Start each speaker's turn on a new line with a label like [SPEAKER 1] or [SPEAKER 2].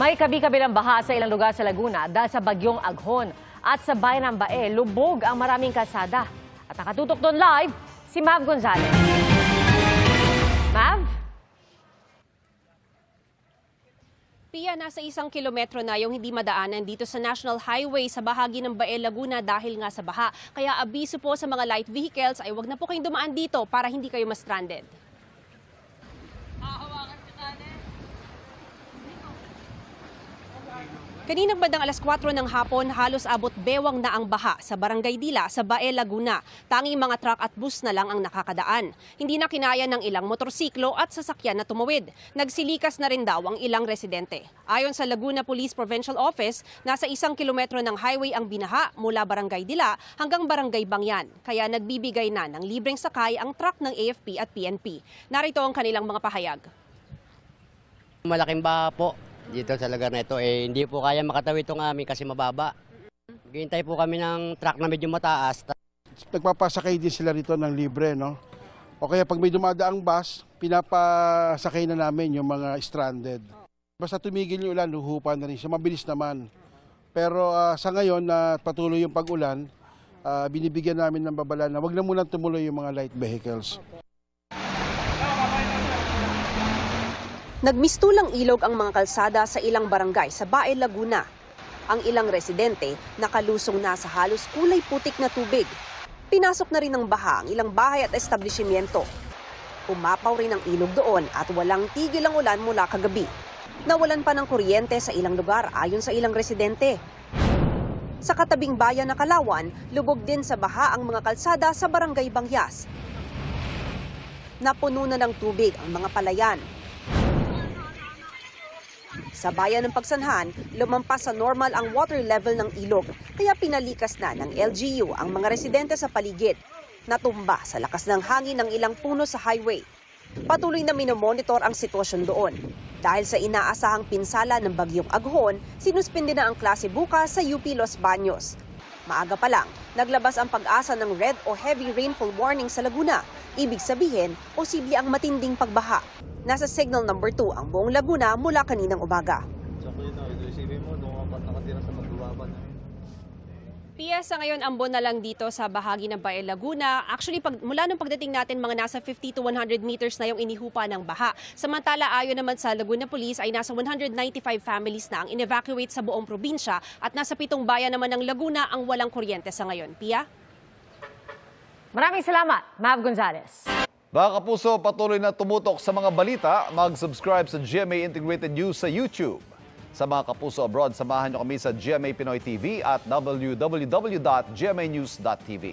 [SPEAKER 1] May kabi-kabilang baha sa ilang lugar sa Laguna dahil sa bagyong Aghon. At sa bayan ng Bae, lubog ang maraming kalsada. At nakatutok doon live, si Mav Gonzalez. Mav?
[SPEAKER 2] Pia, nasa 1 kilometro na yung hindi madaanan dito sa National Highway sa bahagi ng Bae, Laguna dahil nga sa baha. Kaya abiso po sa mga light vehicles ay wag na po kayong dumaan dito para hindi kayo ma-stranded. Kaninang bandang alas 4 ng hapon, halos abot bewang na ang baha sa Barangay Dila sa Bae, Laguna. Tanging mga truck at bus na lang ang nakakadaan. Hindi na kinaya ng ilang motorsiklo at sasakyan na tumawid. Nagsilikas na rin daw ang ilang residente. Ayon sa Laguna Police Provincial Office, nasa 1 kilometro ng highway ang binaha mula Barangay Dila hanggang Barangay Bangyan. Kaya nagbibigay na ng libreng sakay ang truck ng AFP at PNP. Narito ang kanilang mga pahayag.
[SPEAKER 3] Malaking baha po dito sa lugar na ito, hindi po kaya makatawid itong amin kasi mababa. Hintay po kami ng truck na medyo mataas.
[SPEAKER 4] Nagpapasakay din sila rito ng libre, no? O kaya pag may dumadaang bus, pinapasakay na namin yung mga stranded. Basta tumigil yung ulan, luhupa na rin siya. Mabilis naman. Pero sa ngayon na patuloy yung pag-ulan, binibigyan namin ng babala na wag na muna tumuloy yung mga light vehicles.
[SPEAKER 2] Nagmistulang ilog ang mga kalsada sa ilang barangay sa Bae, Laguna. Ang ilang residente nakalusong na sa halos kulay putik na tubig. Pinasok na rin ng baha ang ilang bahay at establishmento. Umapaw rin ang ilog doon at walang tigil ang ulan mula kagabi. Nawalan pa ng kuryente sa ilang lugar ayon sa ilang residente. Sa katabing bayan na Kalawan, lubog din sa baha ang mga kalsada sa Barangay Bangyas. Napuno na ng tubig ang mga palayan. Sa bayan ng Pagsanhan, lumampas sa normal ang water level ng ilog, kaya pinalikas na ng LGU ang mga residente sa paligid. Natumba sa lakas ng hangin ng ilang puno sa highway. Patuloy na minomonitor ang sitwasyon doon. Dahil sa inaasahang pinsala ng bagyong Aghon, sinuspindi na ang klase bukas sa UP Los Baños. Maaga pa lang, naglabas ang pag-asa ng red o heavy rainfall warning sa Laguna. Ibig sabihin, posible ang matinding pagbaha. Nasa signal number 2 ang buong Laguna mula kaninang umaga. Pia, sa ngayon ambon na lang dito sa bahagi ng Bae, Laguna. Actually, mula nung pagdating natin, mga nasa 50 to 100 meters na yung inihupa ng baha. Samantala, ayon naman sa Laguna Police ay nasa 195 families na ang in-evacuate sa buong probinsya at nasa 7 bayan naman ng Laguna ang walang kuryente sa ngayon. Pia?
[SPEAKER 1] Maraming salamat, Mav Gonzalez.
[SPEAKER 5] Mga kapuso, patuloy na tumutok sa mga balita. Mag-subscribe sa GMA Integrated News sa YouTube. Sa mga kapuso abroad, samahan niyo kami sa GMA Pinoy TV at www.gmanews.tv.